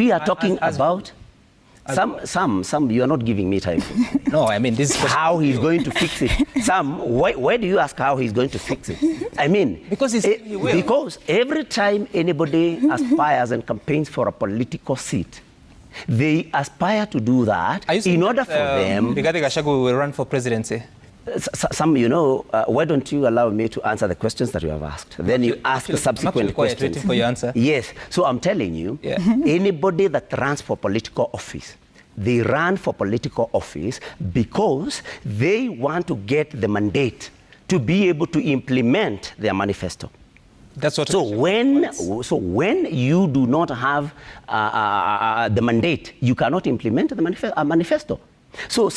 we are talking about some. You are not giving me time. No, I mean, this is how he's going to fix it. Why do you ask how he's going to fix it? I mean, because every time anybody aspires and campaigns for a political seat, they aspire to do that in order for them. Rigathi Gachagua will run for presidency. Why don't you allow me to answer the questions that you have asked? Then you ask the subsequent questions. Waiting for your answer. Yes. So I'm telling you, anybody that runs for political office, they run for political office because they want to get the mandate to be able to implement their manifesto. That's what. So when you do not have the mandate, you cannot implement the manifesto. So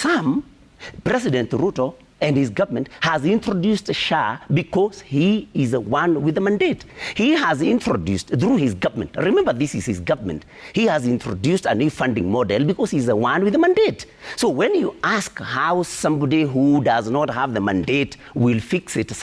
President Ruto and his government has introduced SHA because he is the one with the mandate. He has introduced through his government. Remember, this is his government. He has introduced a new funding model because he's the one with the mandate. So when you ask how somebody who does not have the mandate will fix it,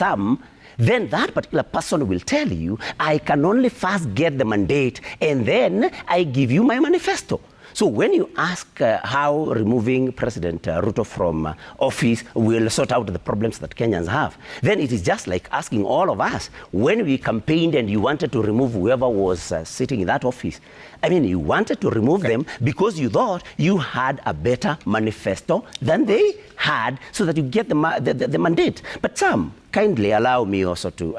then that particular person will tell you, I can only first get the mandate and then I give you my manifesto. So when you ask how removing President Ruto from office will sort out the problems that Kenyans have, then it is just like asking all of us, when we campaigned and you wanted to remove whoever was sitting in that office, I mean, you wanted to remove them because you thought you had a better manifesto than they had so that you get the mandate. But kindly allow me also to,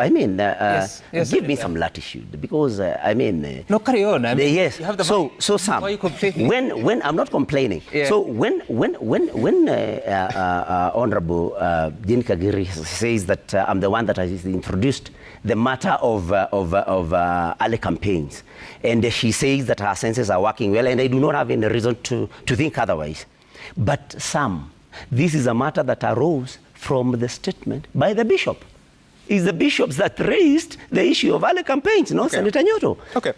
give me some latitude because, No, carry on. Yes. You have the so Sam, why are you complaining? When I'm not complaining. Yeah. So when Honorable Jean Kagiri says that I'm the one that has introduced the matter of early campaigns, and she says that her senses are working well, and I do not have any reason to think otherwise. But this is a matter that arose from the statement by the bishop. It's the bishops that raised the issue of early campaigns, no, Senator Nyoto. Okay.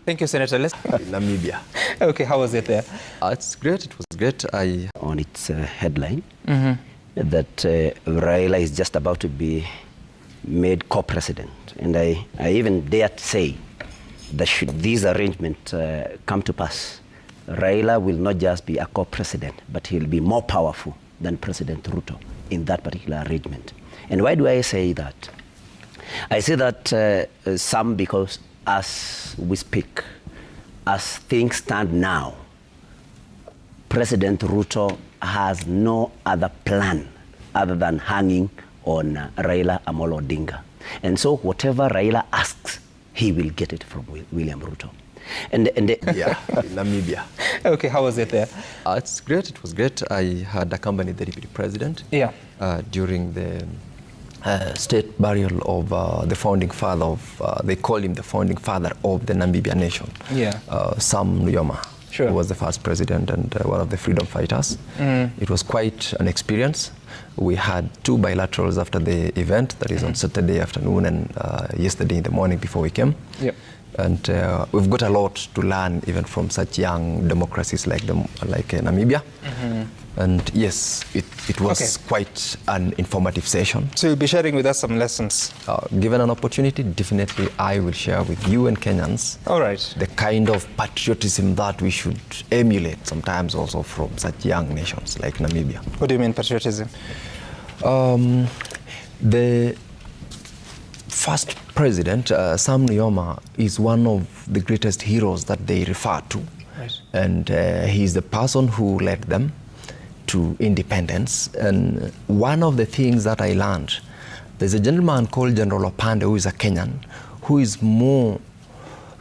Thank you, Senator. Let's Namibia. Okay, how was it there? It's great. It was great. On its headline, that Raila is just about to be made co-president. And I even dare to say that should this arrangement come to pass, Raila will not just be a co-president, but he'll be more powerful than President Ruto in that particular arrangement. And why do I say that? I say that because as we speak, as things stand now, President Ruto has no other plan other than hanging on Raila Amolo Odinga. And so whatever Raila asks, he will get it from William Ruto. And Namibia. Okay, how was it there? It's great. It was great. I had accompanied the deputy president during the state burial of the founding father of, they call him the founding father of the Namibia nation. Sam Nujoma. Sure. Who was the first president and one of the freedom fighters. It was quite an experience. We had 2 bilaterals after the event, that is on Saturday afternoon and yesterday in the morning before we came. And we've got a lot to learn even from such young democracies like Namibia. And yes, it was quite an informative session. So you'll be sharing with us some lessons? Given an opportunity, definitely I will share with you and Kenyans the kind of patriotism that we should emulate sometimes also from such young nations like Namibia. What do you mean patriotism? The first president, Sam Nujoma, is one of the greatest heroes that they refer to. And he's the person who led them to independence. And one of the things that I learned, there's a gentleman called General Opande, who is a Kenyan, who is more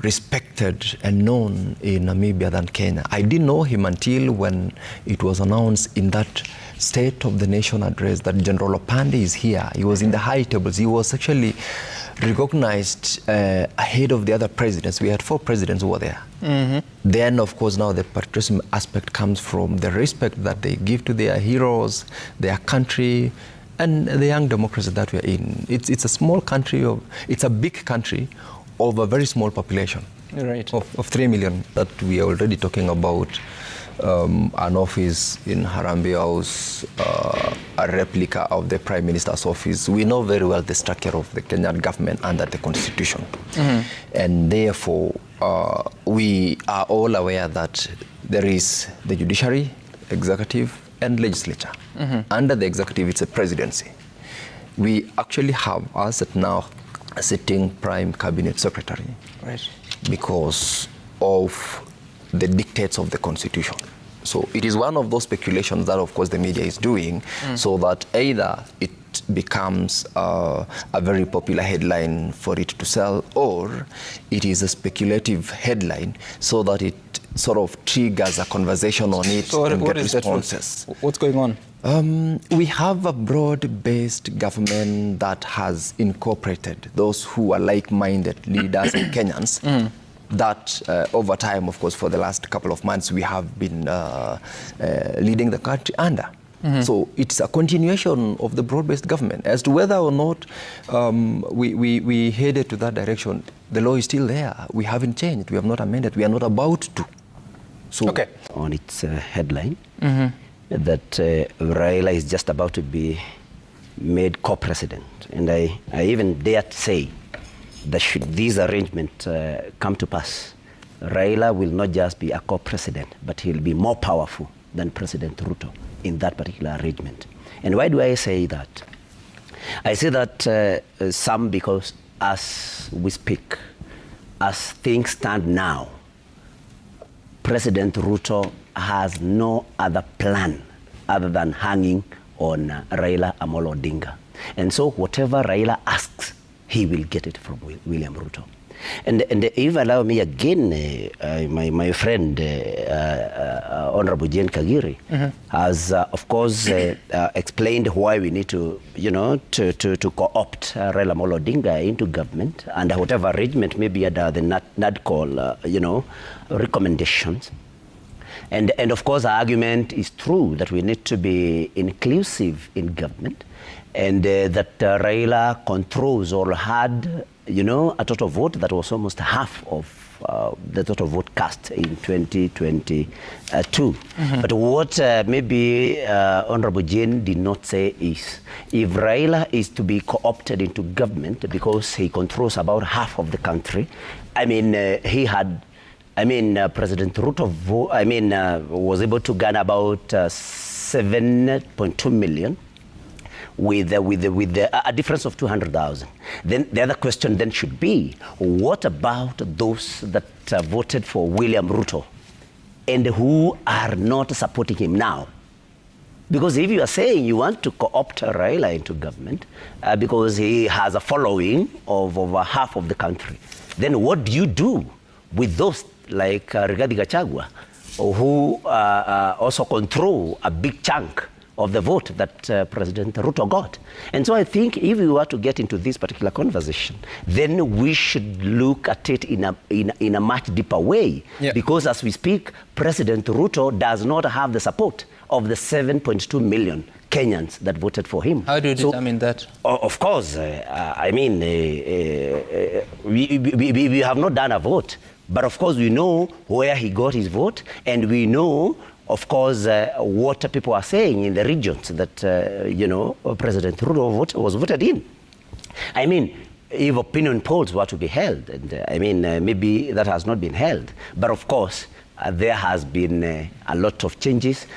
respected and known in Namibia than Kenya. I didn't know him until when it was announced in that State of the Nation address that General Opande is here. He was in the high tables. He was actually recognized ahead of the other presidents. We had 4 presidents who were there. Then, of course, now the patriotism aspect comes from the respect that they give to their heroes, their country, and the young democracy that we are in. It's a small country, it's a big country of a very small population of 3 million that we are already talking about an office in Harambee House, a replica of the Prime Minister's office. We know very well the structure of the Kenyan government under the Constitution. And therefore, we are all aware that there is the judiciary, executive, and legislature. Under the executive, it's a presidency. We actually have, as at now, a sitting prime cabinet secretary, because of the dictates of the Constitution. So it is one of those speculations that, of course, the media is doing, so that either it becomes a very popular headline for it to sell, or it is a speculative headline so that it sort of triggers a conversation on it and get responses. What's going on? We have a broad-based government that has incorporated those who are like-minded leaders and Kenyans that over time, of course, for the last couple of months, we have been leading the country under. So it's a continuation of the broad-based government. As to whether or not we headed to that direction, the law is still there. We haven't changed. We have not amended. We are not about to. So on its headline, that Raila is just about to be made co-president. And I even dare to say that should this arrangement come to pass, Raila will not just be a co-president, but he'll be more powerful than President Ruto in that particular arrangement. And why do I say that? I say that some because as we speak, as things stand now, President Ruto has no other plan other than hanging on Raila Amolo Odinga. And so whatever Raila asks, he will get it from William Ruto. And if you allow me again, my friend, Honorable Jane Kagiri, has, of course, explained why we need to, to co-opt Raila Amolo Odinga into government under whatever arrangement, maybe under the NADCOL, recommendations. And of course, the argument is true that we need to be inclusive in government, and that Raila controls or had, a total vote that was almost half of the total vote cast in 2022. But what maybe Honorable Jane did not say is, if Raila is to be co-opted into government because he controls about half of the country, President Ruto was able to gain about 7.2 million with a difference of 200,000. Then the other question then should be, what about those that voted for William Ruto and who are not supporting him now? Because if you are saying you want to co-opt Raila into government because he has a following of over half of the country, then what do you do with those like Rigathi Gachagua, who also control a big chunk of the vote that President Ruto got? And so I think if we were to get into this particular conversation, then we should look at it in a much deeper way. Because as we speak, President Ruto does not have the support of the 7.2 million Kenyans that voted for him. How do you determine that? Of course, we have not done a vote, but of course we know where he got his vote, and we know, of course, what people are saying in the regions that, President Ruto was voted in. If opinion polls were to be held, and maybe that has not been held, but of course, there has been a lot of changes,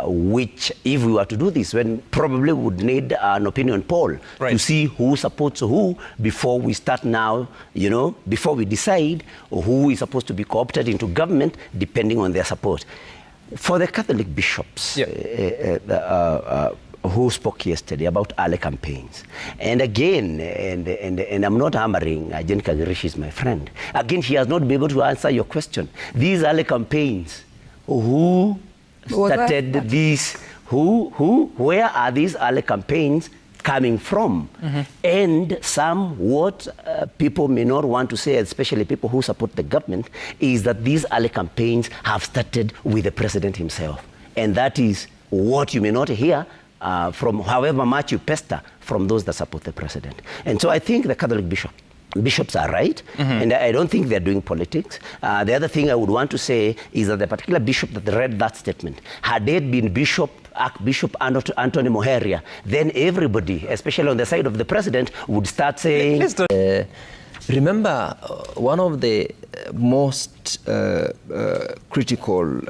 which if we were to do this, when probably would need an opinion poll to see who supports who before we start now, before we decide who is supposed to be co-opted into government depending on their support. For the Catholic bishops who spoke yesterday about early campaigns, and again, and I'm not hammering Jane Kagiri, she's my friend. Again, she has not been able to answer your question. These early campaigns, who started these? Where are these early campaigns coming from? And what people may not want to say, especially people who support the government, is that these early campaigns have started with the president himself. And that is what you may not hear from however much you pester from those that support the president. And so I think the Catholic bishop bishops are right, and I don't think they're doing politics. The other thing I would want to say is that the particular bishop that read that statement, had it been Archbishop Anthony Moheria, then everybody, especially on the side of the president, would start saying... Remember, one of the most critical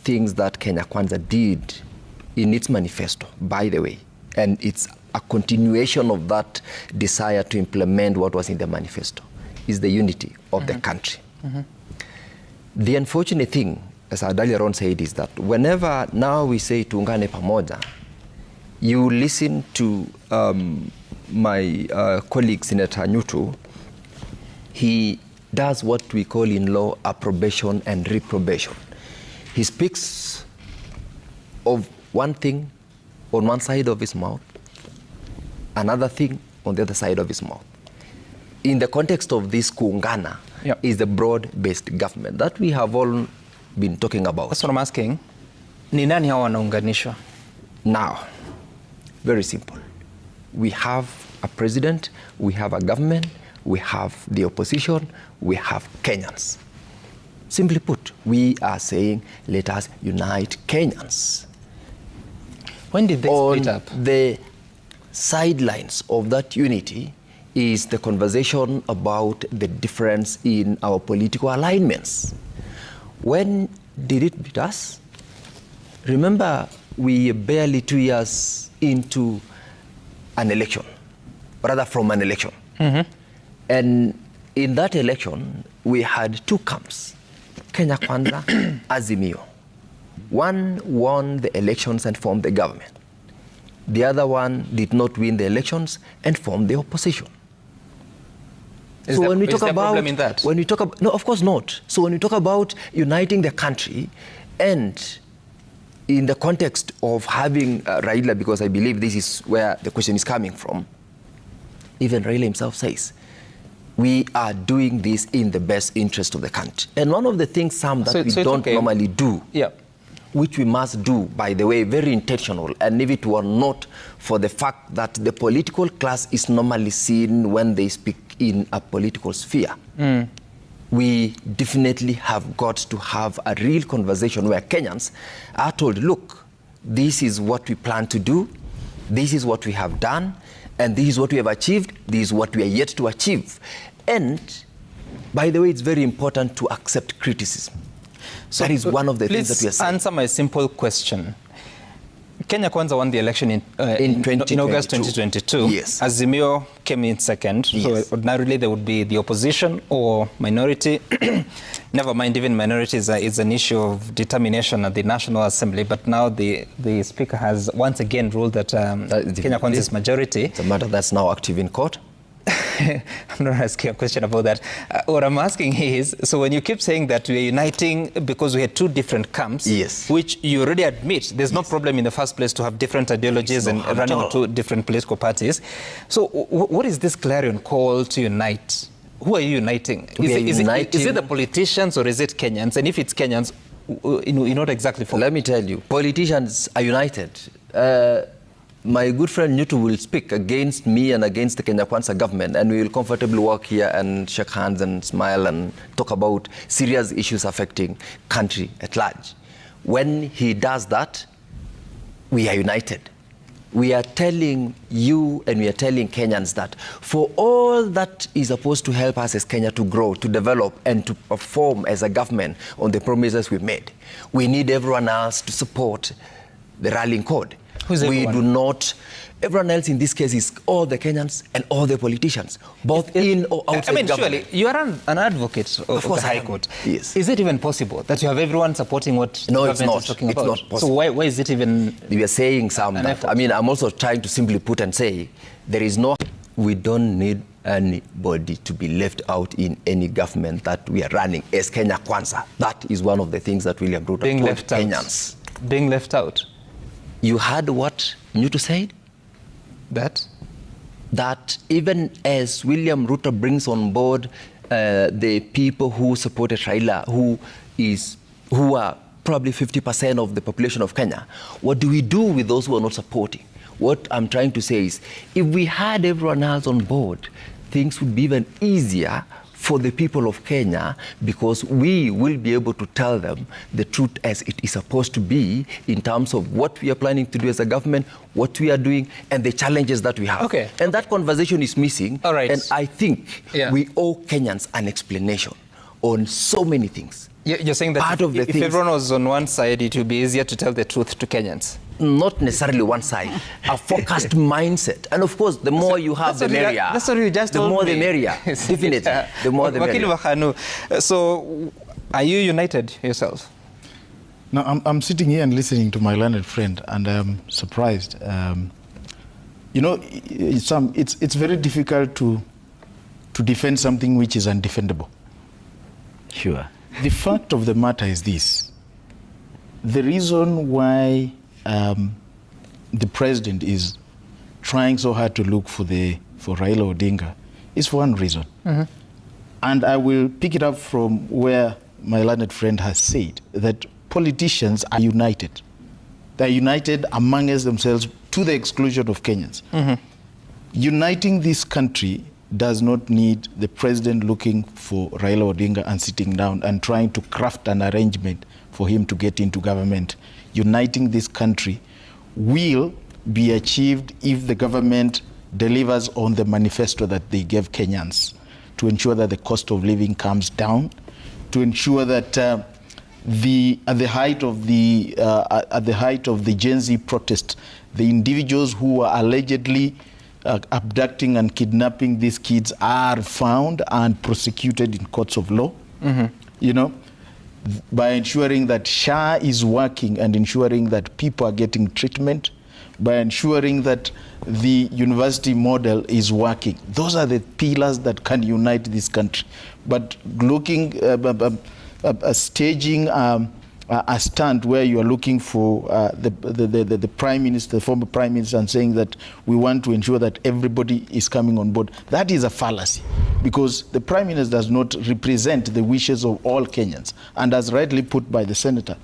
things that Kenya Kwanza did in its manifesto, by the way, and it's a continuation of that desire to implement what was in the manifesto, is the unity of the country. The unfortunate thing, as I earlier on said, is that whenever now we say tuungane pamoja, you listen to my colleague Senator Nyutu. He does what we call in law approbation and reprobation. He speaks of one thing on one side of his mouth, another thing on the other side of his mouth. In the context of this kuungana, is the broad-based government that we have all been talking about. That's what I'm asking. Ni nani hawa wanaunganishwa? Now, very simple. We have a president, we have a government, we have the opposition, we have Kenyans. Simply put, we are saying, let us unite Kenyans. When did they split up? The sidelines of that unity is the conversation about the difference in our political alignments. When did it beat us? Remember, we are barely 2 years into an election, rather from an election. And in that election, we had two camps, Kenya Kwanza, Azimio. One won the elections and formed the government. The other one did not win the elections and formed the opposition. Is there a problem in that? When we talk about, no, of course not. So when we talk about uniting the country, and in the context of having Raila, because I believe this is where the question is coming from, even Raila himself says, we are doing this in the best interest of the country. And one of the things, Sam, that we don't normally do, which we must do, by the way, very intentional, and if it were not for the fact that the political class is normally seen when they speak in a political sphere, we definitely have got to have a real conversation where Kenyans are told, look, this is what we plan to do, this is what we have done, and this is what we have achieved, this is what we are yet to achieve. And, by the way, it's very important to accept criticism. So that is one of the things that we are saying. Please answer my simple question. Kenya Kwanza won the election in August 2022. Yes. Azimio came in second. Yes. So ordinarily there would be the opposition or minority. Never mind, even minority is an issue of determination at the National Assembly. But now the Speaker has once again ruled that Kenya Kwanza is majority. It's a matter that's now active in court. I'm not asking a question about that. What I'm asking is, so when you keep saying that we're uniting because we had two different camps, which you already admit, there's no problem in the first place to have different ideologies and running on two different political parties. So what is this clarion call to unite? Who are you uniting? Is it the politicians or is it Kenyans? And if it's Kenyans, in what exactly for? Let me tell you, politicians are united. My good friend Nyutu will speak against me and against the Kenya Kwanza government, and we will comfortably walk here and shake hands and smile and talk about serious issues affecting country at large. When he does that, we are united. We are telling you and we are telling Kenyans that for all that is supposed to help us as Kenya to grow, to develop, and to perform as a government on the promises we made, we need everyone else to support the rallying code. We do not. Everyone else in this case is all the Kenyans and all the politicians, both in or outside government. Surely you are an advocate of the High Court. Yes. Is it even possible that you have everyone supporting what the government is talking about? It's not possible. So why is it even? We are saying some. I mean, I'm also trying to simply put and say there is no. We don't need anybody to be left out in any government that we are running as Kenya Kwanza. That is one of the things that William Ruto told Kenyans. Being left out. You heard what Nyutu said? That even as William Ruto brings on board the people who supported Raila, who are probably 50% of the population of Kenya, what do we do with those who are not supporting? What I'm trying to say is, if we had everyone else on board, things would be even easier for the people of Kenya, because we will be able to tell them the truth as it is supposed to be in terms of what we are planning to do as a government, what we are doing, and the challenges that we have. Okay. And that conversation is missing. All right. And I think we owe Kenyans an explanation on so many things. You're saying that if everyone was on one side, it would be easier to tell the truth to Kenyans? Not necessarily one side, a focused mindset. And of course, the more you have, the merrier. That's what you just told me. The more the merrier, definitely. The more the merrier. So, are you united yourself? No, I'm sitting here and listening to my learned friend, and I'm surprised. You know, it's very difficult to defend something which is undefendable. Sure. The fact of the matter is this. The reason why the president is trying so hard to look for Raila Odinga is for one reason. And I will pick it up from where my learned friend has said, that politicians are united. They're united amongst themselves to the exclusion of Kenyans. Uniting this country does not need the president looking for Raila Odinga and sitting down and trying to craft an arrangement for him to get into government. Uniting this country will be achieved if the government delivers on the manifesto that they gave Kenyans, to ensure that the cost of living comes down, to ensure that at the height of the Gen Z protest, the individuals who are allegedly abducting and kidnapping these kids are found and prosecuted in courts of law. You know, by ensuring that SHA is working and ensuring that people are getting treatment, by ensuring that the university model is working. Those are the pillars that can unite this country. But looking, staging a stunt where you are looking for the prime minister, the former prime minister, and saying that we want to ensure that everybody is coming on board, that is a fallacy, because the prime minister does not represent the wishes of all Kenyans. And as rightly put by the senator,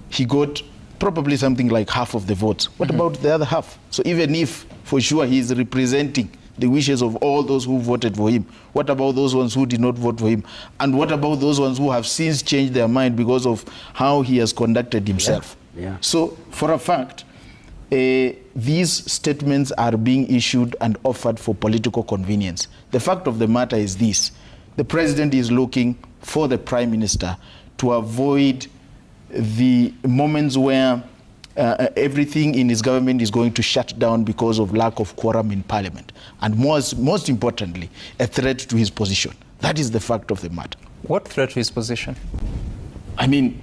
he got probably something like half of the votes. What about the other half? So even if for sure he is representing the wishes of all those who voted for him, what about those ones who did not vote for him? And what about those ones who have since changed their mind because of how he has conducted himself? So for a fact, these statements are being issued and offered for political convenience. The fact of the matter is this: the president is looking for the prime minister to avoid the moments where everything in his government is going to shut down because of lack of quorum in parliament. And most importantly, a threat to his position. That is the fact of the matter. What threat to his position? I mean,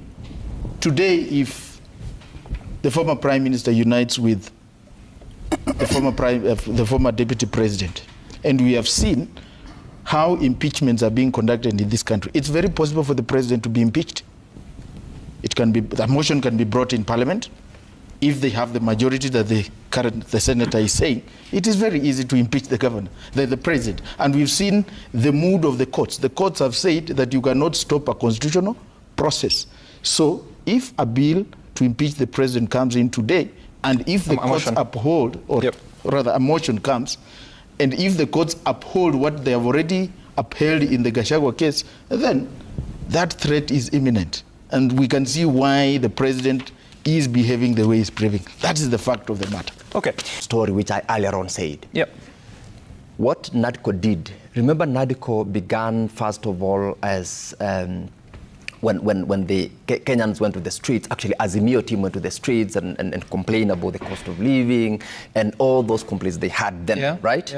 today, if the former prime minister unites with the former deputy president, and we have seen how impeachments are being conducted in this country, it's very possible for the president to be impeached. It can be, the motion can be brought in parliament. If they have the majority that the senator is saying, it is very easy to impeach the governor, the president. And we've seen the mood of the courts. The courts have said that you cannot stop a constitutional process. So if a bill to impeach the president comes in today, and if the courts uphold, or rather a motion comes, and if the courts uphold what they have already upheld in the Gachagua case, then that threat is imminent. And we can see why the president is behaving the way he's behaving. That is the fact of the matter. Okay. Story which I earlier on said. What NADCO did, remember NADCO began first of all as when the Kenyans went to the streets, actually Azimio team went to the streets and complained about the cost of living and all those complaints they had then, right?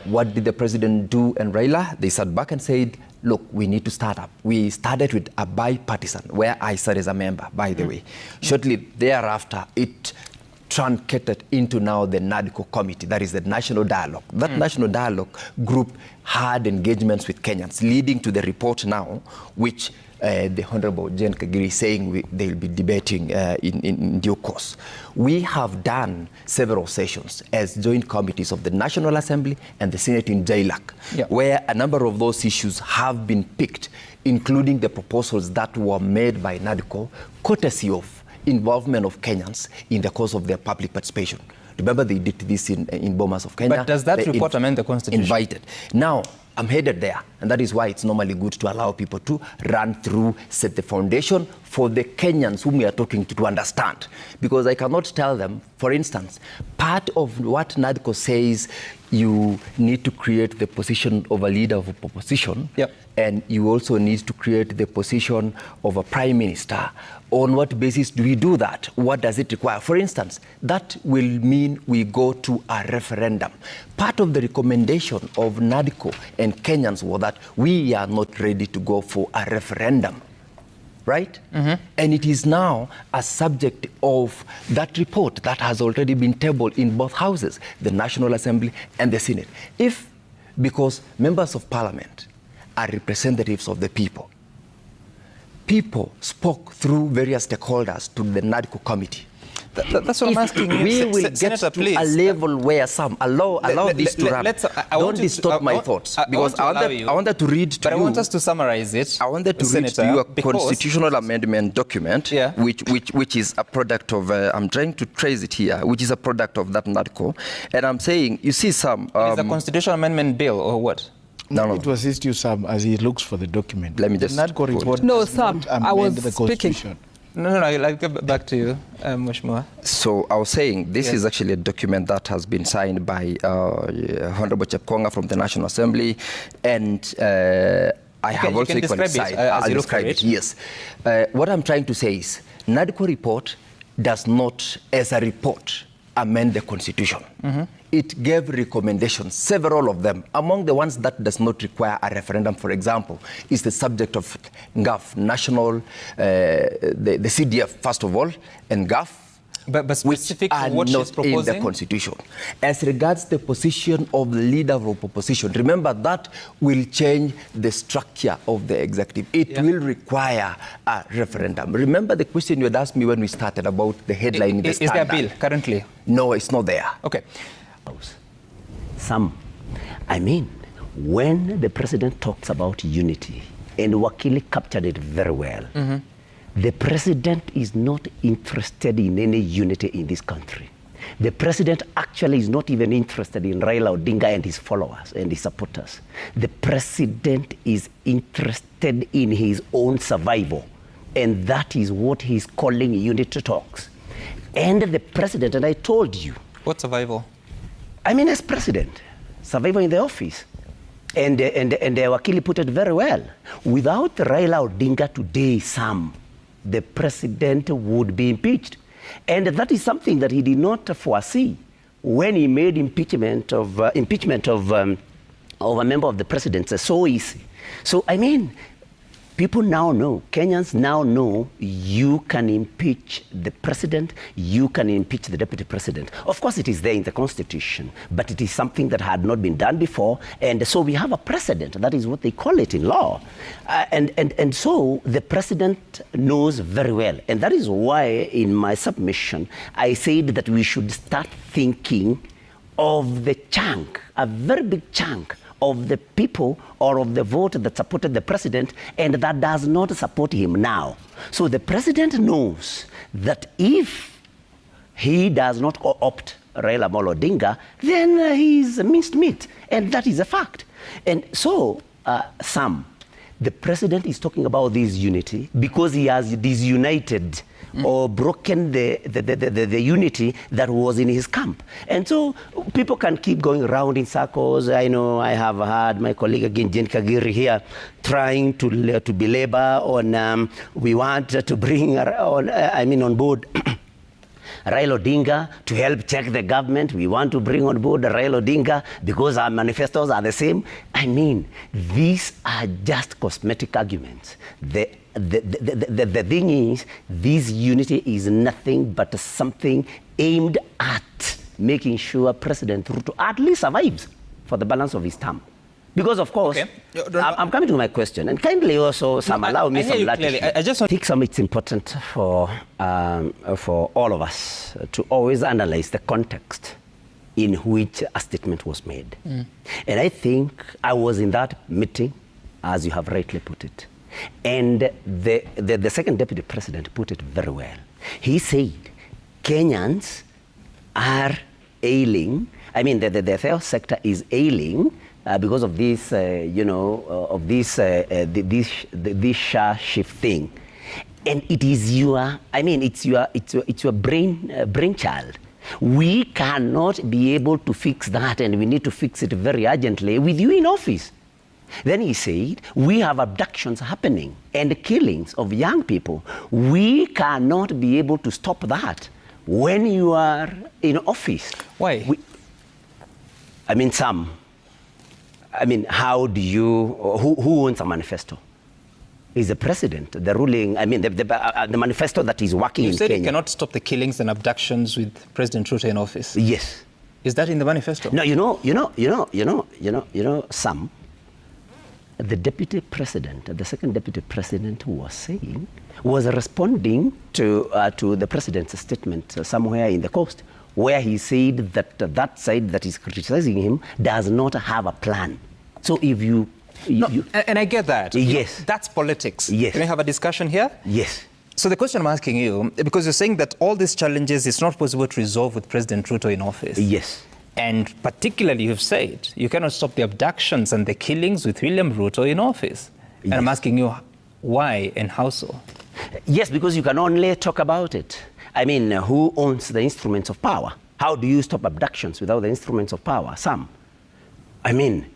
What did the president do and Raila? They sat back and said, look, we need to start up. We started with a bipartisan, where I sat as a member, by the way. Shortly thereafter, it truncated into now the NADCO committee, that is the National Dialogue. That National Dialogue group had engagements with Kenyans, leading to the report now, which the Honorable Jane Kagiri is saying they will be debating in due course. We have done several sessions as joint committees of the National Assembly and the Senate in JLAC, where a number of those issues have been picked, including the proposals that were made by NADCO, courtesy of involvement of Kenyans in the course of their public participation. Remember, they did this in Bomas of Kenya. But does that report amend the Constitution? Invited. Now, I'm headed there, and that is why it's normally good to allow people to run through, set the foundation for the Kenyans whom we are talking to understand. Because I cannot tell them, for instance, part of what NADCO says, you need to create the position of a leader of opposition, and you also need to create the position of a prime minister. On what basis do we do that? What does it require? For instance, that will mean we go to a referendum. Part of the recommendation of NADCO and Kenyans was that we are not ready to go for a referendum, right? And it is now a subject of that report that has already been tabled in both houses, the National Assembly and the Senate. If, because members of parliament are representatives of the people, people spoke through various stakeholders to the NADCO committee. That's what I'm asking you. We will get Senator, to please. a level where some allow this to run. Don't distort my thoughts, because I wanted to read to you. But I want us to summarize it. I wanted to read to you a constitutional amendment document, which is a product of, I'm trying to trace it here, which is a product of that NADCO. And I'm saying, you see some... It is a constitutional amendment bill or what? No. To assist you, Sam, as he looks for the document. Let me just... The NADCO report Sam, I was speaking. No, I'll get back to you, Mheshimiwa. So I was saying, this is actually a document that has been signed by Honorable Chepkonga from the National Assembly, and I have also equally signed. I'll describe it. Yes. What I'm trying to say is, NADCO report does not, as a report, amend the Constitution. It gave recommendations, several of them. Among the ones that does not require a referendum, for example, is the subject of GAF, national, the CDF, first of all, and GAF, but specific which are to what not she's proposing? in the Constitution. As regards the position of the leader of opposition, remember that will change the structure of the executive. It will require a referendum. Remember the question you had asked me when we started about the headline in the Standard. Is there a bill currently? No, it's not there. Okay. I mean, when the president talks about unity, and Wakili captured it very well, the president is not interested in any unity in this country. The president actually is not even interested in Raila Odinga and his followers and his supporters. The president is interested in his own survival, and that is what he's calling unity talks. And the president, and I told you. What survival? I mean, as president, survival in the office. And Wakili put it very well. Without Raila Odinga today, Sam, the president would be impeached. And that is something that he did not foresee when he made impeachment of a member of the presidency so easy. So, I mean, people now know, Kenyans now know, you can impeach the president, you can impeach the deputy president. Of course, it is there in the Constitution, but it is something that had not been done before, and so we have a precedent. That is what they call it in law. And so the president knows very well, and that is why in my submission, I said that we should start thinking of the chunk, a very big chunk, of the people or of the vote that supported the president and that does not support him now. So the president knows that if he does not opt Raila Amolo Odinga, then he's minced meat, and that is a fact. And so, Sam, the president is talking about this unity because he has disunited or broken the unity that was in his camp. And so people can keep going around in circles. I know I have heard my colleague again, Jen Kagiri here, trying to belabor on, we want to bring on board Raila Odinga to help check the government. We want to bring on board Raila Odinga because our manifestos are the same. I mean, these are just cosmetic arguments. The thing is, this unity is nothing but something aimed at making sure President Ruto at least survives for the balance of his term. Because, of course, I'm coming to my question, and kindly also, Sam, allow me some latitude. I think it's important for all of us to always analyze the context in which a statement was made. And I think I was in that meeting, as you have rightly put it. And the second deputy president put it very well. He said, Kenyans are ailing. I mean, the health sector is ailing because of this, this share shift thing. And it is your, I mean, it's your brainchild. We cannot be able to fix that, and we need to fix it very urgently with you in office. Then he said, we have abductions happening and killings of young people. We cannot be able to stop that when you are in office. Why? How do you, who owns a manifesto? Is the president, the ruling, the manifesto that is working in Kenya. You said you cannot stop the killings and abductions with President Ruto in office. Yes. Is that in the manifesto? No, Sam, the deputy president, the second deputy president was responding to the president's statement somewhere in the coast, where he said that that side that is criticizing him does not have a plan. So if you... and I get that. Yes. That's politics. Yes. Can we have a discussion here? Yes. So the question I'm asking you, because you're saying that all these challenges is not possible to resolve with President Ruto in office. Yes. And particularly, you've said you cannot stop the abductions and the killings with William Ruto in office. Yes. And I'm asking you, why and how so? Yes, because you can only talk about it. I mean, who owns the instruments of power? How do you stop abductions without the instruments of power? Sam. I mean,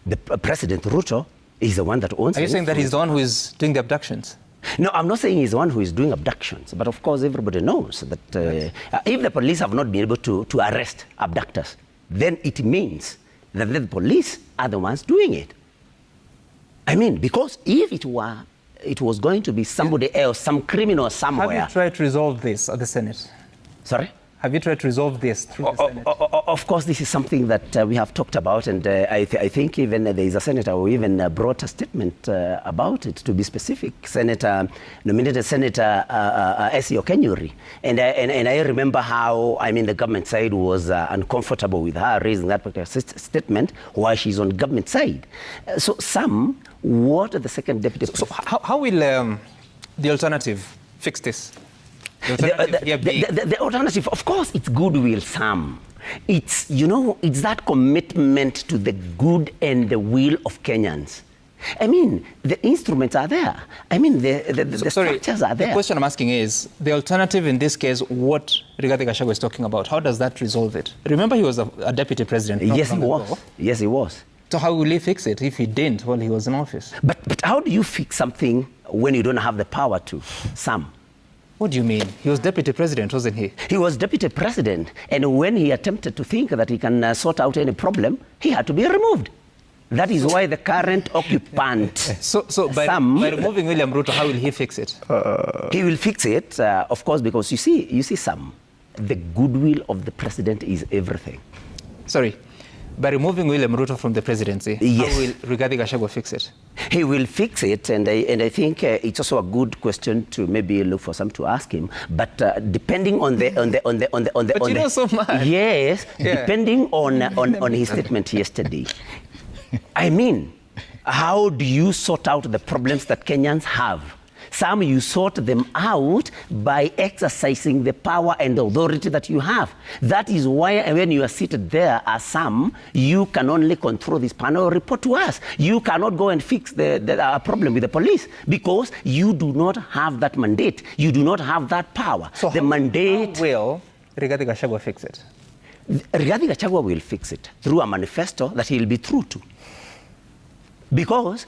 the President Ruto is the one that owns. Are you saying that he's the one who is doing the abductions? No, I'm not saying he's the one who is doing abductions. But of course, everybody knows that if the police have not been able to arrest abductors, then it means that the police are the ones doing it. I mean, because if it was going to be somebody else, some criminal somewhere. Have you tried to resolve this at the Senate? Sorry? Have you tried to resolve this through the Senate? Of course, this is something that we have talked about, and I think even there is a senator who even brought a statement about it, to be specific. Nominated Senator S.E. Okenyuri. And I remember how, the government side was uncomfortable with her raising that particular statement while she's on government side. So Sam, what the second deputy... So how will the alternative fix this? The alternative, of course, it's goodwill, Sam. It's, it's that commitment to the good and the will of Kenyans. I mean, the instruments are there. I mean, the structures are there. The question I'm asking is, the alternative in this case, what Rigathi Gachagua is talking about, how does that resolve it? Remember, he was a deputy president. Yes, he was. Yes, he was. So how will he fix it if he didn't while he was in office? But how do you fix something when you don't have the power to, Sam? What do you mean? He was deputy president, wasn't he? He was deputy president, and when he attempted to think that he can sort out any problem, he had to be removed. That is why the current occupant, So by removing William Ruto, how will he fix it? He will fix it, of course, because you see, Sam, the goodwill of the president is everything. Sorry. By removing William Ruto from the presidency, yes. How will Rigathi Gachagua fix it? He will fix it, and I think it's also a good question to maybe look for some to ask him. But depending on the But you know so much. Yes, yeah. Depending on his statement yesterday. I mean, how do you sort out the problems that Kenyans have? Some you sort them out by exercising the power and authority that you have. That is why when you are seated there as Sam, you can only control this panel, report to us. You cannot go and fix the problem with the police because you do not have that mandate. You do not have that power. So the mandate... How will Rigathi Gachagua fix it? Rigathi Gachagua will fix it through a manifesto that he will be true to. Because...